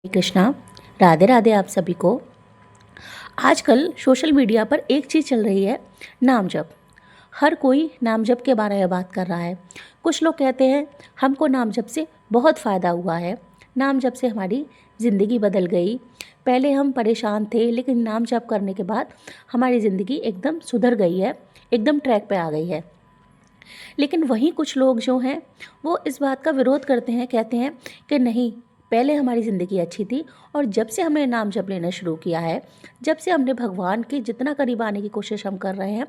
हरे कृष्णा। राधे राधे आप सभी को। आजकल सोशल मीडिया पर एक चीज़ चल रही है, नाम जप। हर कोई नाम जप के बारे में बात कर रहा है। कुछ लोग कहते हैं हमको नाम जप से बहुत फ़ायदा हुआ है, नाम जप से हमारी ज़िंदगी बदल गई। पहले हम परेशान थे लेकिन नाम जप करने के बाद हमारी ज़िंदगी एकदम सुधर गई है, एकदम ट्रैक पे आ गई है। लेकिन वहीं कुछ लोग जो हैं वो इस बात का विरोध करते हैं, कहते हैं कि नहीं, पहले हमारी ज़िंदगी अच्छी थी और जब से हमने नाम जप लेना शुरू किया है, जब से हमने भगवान के जितना करीब आने की कोशिश हम कर रहे हैं,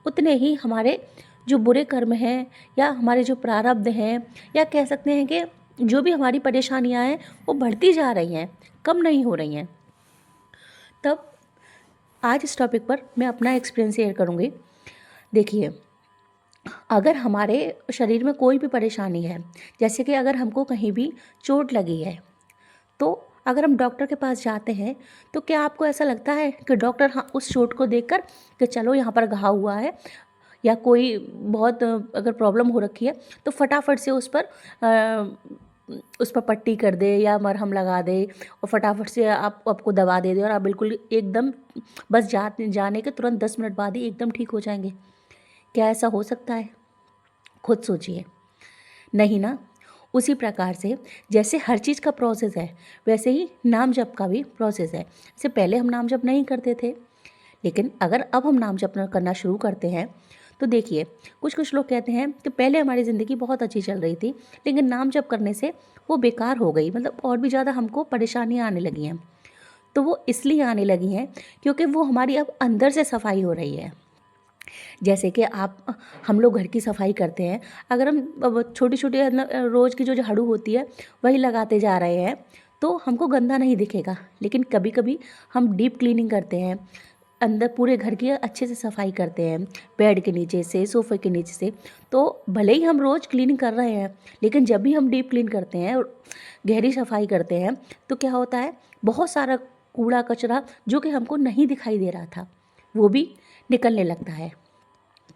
उतने ही हमारे जो बुरे कर्म हैं या हमारे जो प्रारब्ध हैं या कह सकते हैं कि जो भी हमारी परेशानियां हैं वो बढ़ती जा रही हैं, कम नहीं हो रही हैं। तब आज इस टॉपिक पर मैं अपना एक्सपीरियंस शेयर करूँगी। देखिए, अगर हमारे शरीर में कोई भी परेशानी है, जैसे कि अगर हमको कहीं भी चोट लगी है, तो अगर हम डॉक्टर के पास जाते हैं तो क्या आपको ऐसा लगता है कि डॉक्टर हाँ उस चोट को देखकर कि चलो यहाँ पर घाव हुआ है या कोई बहुत अगर प्रॉब्लम हो रखी है तो फटाफट से उस पर पट्टी कर दे या मरहम लगा दे और फटाफट से आपको दवा दे दे और आप बिल्कुल एकदम बस जाने के तुरंत 10 मिनट बाद ही एकदम ठीक हो जाएंगे? क्या ऐसा हो सकता है? खुद सोचिए। नहीं ना। उसी प्रकार से जैसे हर चीज़ का प्रोसेस है, वैसे ही नाम जप का भी प्रोसेस है। इससे पहले हम नाम जप नहीं करते थे, लेकिन अगर अब हम नाम जप करना शुरू करते हैं तो देखिए, कुछ कुछ लोग कहते हैं कि पहले हमारी ज़िंदगी बहुत अच्छी चल रही थी लेकिन नाम जप करने से वो बेकार हो गई, मतलब और भी ज़्यादा हमको परेशानियाँ आने लगी हैं। तो वो इसलिए आने लगी हैं क्योंकि वो हमारी अब अंदर से सफाई हो रही है। जैसे कि हम लोग घर की सफाई करते हैं, अगर हम छोटी छोटी रोज़ की जो झाड़ू होती है वही लगाते जा रहे हैं तो हमको गंदा नहीं दिखेगा। लेकिन कभी कभी हम डीप क्लीनिंग करते हैं, अंदर पूरे घर की अच्छे से सफाई करते हैं, बेड के नीचे से, सोफे के नीचे से। तो भले ही हम रोज़ क्लीनिंग कर रहे हैं, लेकिन जब भी हम डीप क्लीन करते हैं और गहरी सफाई करते हैं तो क्या होता है, बहुत सारा कूड़ा कचरा जो कि हमको नहीं दिखाई दे रहा था वो भी निकलने लगता है।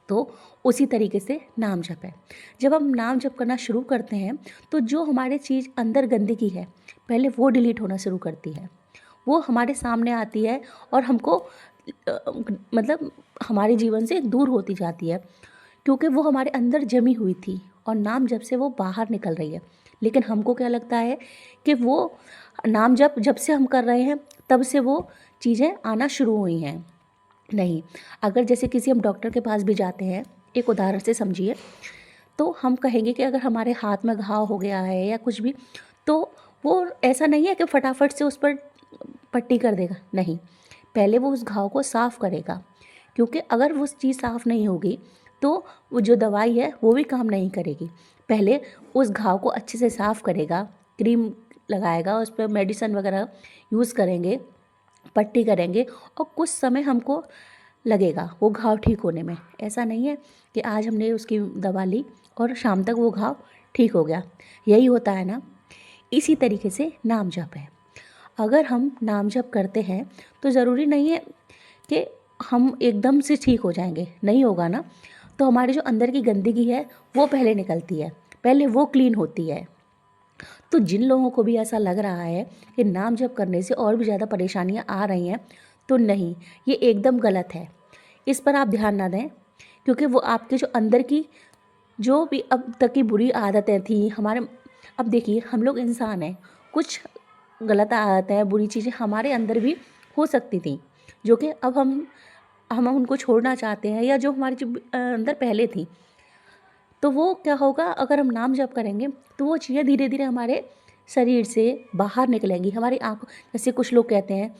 तो उसी तरीके से नाम जप है। जब हम नाम जप करना शुरू करते हैं तो जो हमारे चीज़ अंदर गंदगी है पहले वो डिलीट होना शुरू करती है, वो हमारे सामने आती है और हमको मतलब हमारे जीवन से दूर होती जाती है, क्योंकि वो हमारे अंदर जमी हुई थी और नाम जप से वो बाहर निकल रही है। लेकिन हमको क्या लगता है कि वो नाम जप जब से हम कर रहे हैं तब से वो चीज़ें आना शुरू हुई हैं। नहीं। अगर जैसे किसी हम डॉक्टर के पास भी जाते हैं, एक उदाहरण से समझिए, तो हम कहेंगे कि अगर हमारे हाथ में घाव हो गया है या कुछ भी, तो वो ऐसा नहीं है कि फटाफट से उस पर पट्टी कर देगा। नहीं, पहले वो उस घाव को साफ़ करेगा, क्योंकि अगर वो चीज़ साफ़ नहीं होगी तो वो जो दवाई है वो भी काम नहीं करेगी। पहले उस घाव को अच्छे से साफ़ करेगा, क्रीम लगाएगा, उस पर मेडिसिन वगैरह यूज़ करेंगे, पट्टी करेंगे और कुछ समय हमको लगेगा वो घाव ठीक होने में। ऐसा नहीं है कि आज हमने उसकी दवा ली और शाम तक वो घाव ठीक हो गया। यही होता है ना। इसी तरीके से नाम जप है। अगर हम नाम जप करते हैं तो ज़रूरी नहीं है कि हम एकदम से ठीक हो जाएंगे, नहीं होगा ना। तो हमारी जो अंदर की गंदगी है वो पहले निकलती है, पहले वो क्लीन होती है। तो जिन लोगों को भी ऐसा लग रहा है कि नाम जप करने से और भी ज़्यादा परेशानियां आ रही हैं, तो नहीं, ये एकदम गलत है। इस पर आप ध्यान ना दें, क्योंकि वो आपके जो अंदर की जो भी अब तक की बुरी आदतें थी हमारे, अब देखिए हम लोग इंसान हैं, कुछ गलत आदतें बुरी चीज़ें हमारे अंदर भी हो सकती थी जो कि अब हम उनको छोड़ना चाहते हैं, या जो हमारी जो अंदर पहले थी। तो वो क्या होगा, अगर हम नाम जप करेंगे तो वो चीज़ें धीरे धीरे हमारे शरीर से बाहर निकलेंगी, हमारी आँखों। जैसे कुछ लोग कहते हैं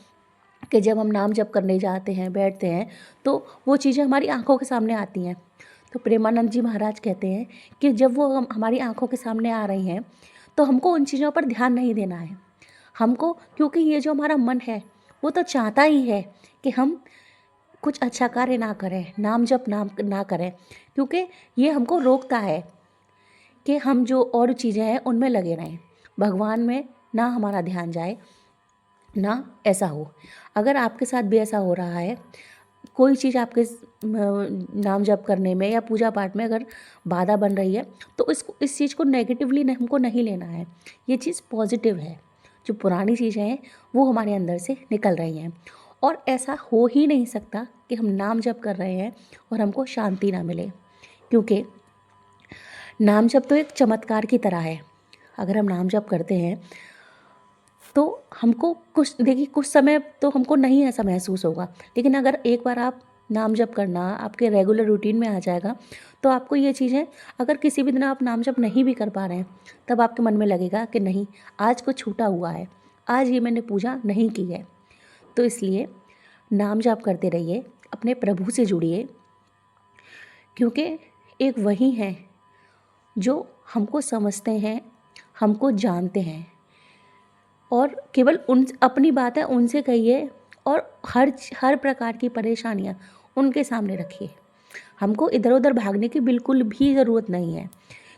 कि जब हम नाम जप करने जाते हैं, बैठते हैं, तो वो चीज़ें हमारी आँखों के सामने आती हैं। तो प्रेमानंद जी महाराज कहते हैं कि जब वो हमारी आँखों के सामने आ रही हैं तो हमको उन चीज़ों पर ध्यान नहीं देना है हमको, क्योंकि ये जो हमारा मन है वो तो चाहता ही है कि हम कुछ अच्छा कार्य ना करें, नाम जप नाम ना करें, क्योंकि ये हमको रोकता है कि हम जो और चीज़ें हैं उनमें लगे रहें, भगवान में ना हमारा ध्यान जाए, ना ऐसा हो। अगर आपके साथ भी ऐसा हो रहा है, कोई चीज़ आपके नाम जप करने में या पूजा पाठ में अगर बाधा बन रही है, तो इस चीज़ को नेगेटिवली हमको नहीं लेना है, ये चीज़ पॉजिटिव है। जो पुरानी चीज़ें हैं वो हमारे अंदर से निकल रही हैं। और ऐसा हो ही नहीं सकता कि हम नाम जप कर रहे हैं और हमको शांति ना मिले, क्योंकि नाम जप तो एक चमत्कार की तरह है। अगर हम नाम जप करते हैं तो हमको कुछ समय तो हमको नहीं ऐसा महसूस होगा, लेकिन अगर एक बार आप नाम जप करना आपके रेगुलर रूटीन में आ जाएगा तो आपको ये चीज़ें, अगर किसी भी दिन आप नाम जप नहीं भी कर पा रहे हैं तब आपके मन में लगेगा कि नहीं, आज कुछ छूटा हुआ है, आज ये मैंने पूजा नहीं की है। तो इसलिए नाम जप करते रहिए, अपने प्रभु से जुड़िए, क्योंकि एक वही हैं जो हमको समझते हैं, हमको जानते हैं, और केवल उन अपनी बातें उनसे कहिए और हर प्रकार की परेशानियाँ उनके सामने रखिए। हमको इधर उधर भागने की बिल्कुल भी ज़रूरत नहीं है,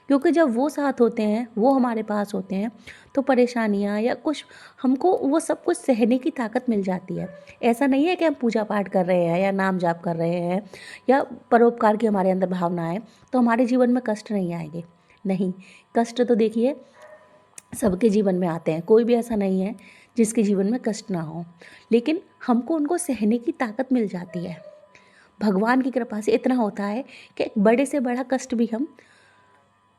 क्योंकि जब वो साथ होते हैं, वो हमारे पास होते हैं, तो परेशानियाँ या कुछ हमको वो सब कुछ सहने की ताकत मिल जाती है। ऐसा नहीं है कि हम पूजा पाठ कर रहे हैं या नाम जाप कर रहे हैं या परोपकार की हमारे अंदर भावना है तो हमारे जीवन में कष्ट नहीं आएंगे। नहीं, कष्ट तो देखिए सबके जीवन में आते हैं, कोई भी ऐसा नहीं है जिसके जीवन में कष्ट ना हो, लेकिन हमको उनको सहने की ताकत मिल जाती है। भगवान की कृपा से इतना होता है कि एक बड़े से बड़ा कष्ट भी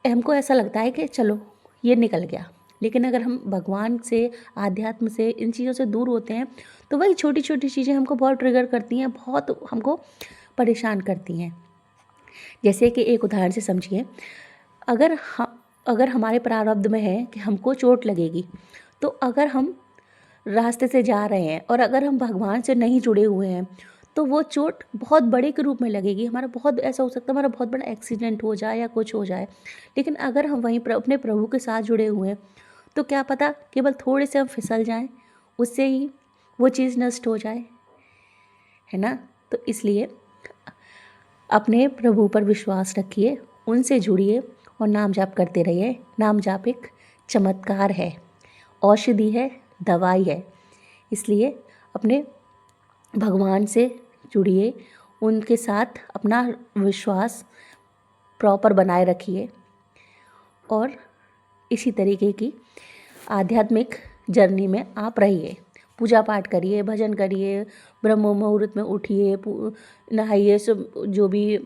हमको ऐसा लगता है कि चलो ये निकल गया। लेकिन अगर हम भगवान से, आध्यात्म से, इन चीज़ों से दूर होते हैं तो वही छोटी छोटी चीज़ें हमको बहुत ट्रिगर करती हैं, बहुत हमको परेशान करती हैं। जैसे कि एक उदाहरण से समझिए, अगर हमारे प्रारब्ध में है कि हमको चोट लगेगी, तो अगर हम रास्ते से जा रहे हैं और अगर हम भगवान से नहीं जुड़े हुए हैं तो वो चोट बहुत बड़े के रूप में लगेगी। हमारा बहुत ऐसा हो सकता है हमारा बहुत बड़ा एक्सीडेंट हो जाए या कुछ हो जाए। लेकिन अगर हम वहीं अपने प्रभु के साथ जुड़े हुए हैं तो क्या पता केवल थोड़े से हम फिसल जाएं, उससे ही वो चीज़ नष्ट हो जाए, है ना। तो इसलिए अपने प्रभु पर विश्वास रखिए, उनसे जुड़िए और नाम जाप करते रहिए। नाम जाप एक चमत्कार है, औषधि है, दवाई है। इसलिए अपने भगवान से जुड़िए, उनके साथ अपना विश्वास प्रॉपर बनाए रखिए और इसी तरीके की आध्यात्मिक जर्नी में आप रहिए। पूजा पाठ करिए, भजन करिए, ब्रह्म मुहूर्त में उठिए, नहाइए, सब जो भी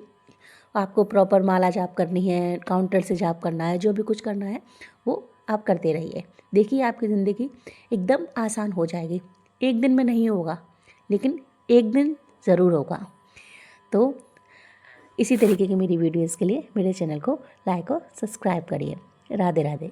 आपको प्रॉपर माला जाप करनी है, काउंटर से जाप करना है, जो भी कुछ करना है वो आप करते रहिए। देखिए आपकी ज़िंदगी एकदम आसान हो जाएगी। एक दिन में नहीं होगा, लेकिन एक दिन ज़रूर होगा। तो इसी तरीके की मेरी वीडियोज़ के लिए मेरे चैनल को लाइक और सब्सक्राइब करिए। राधे राधे।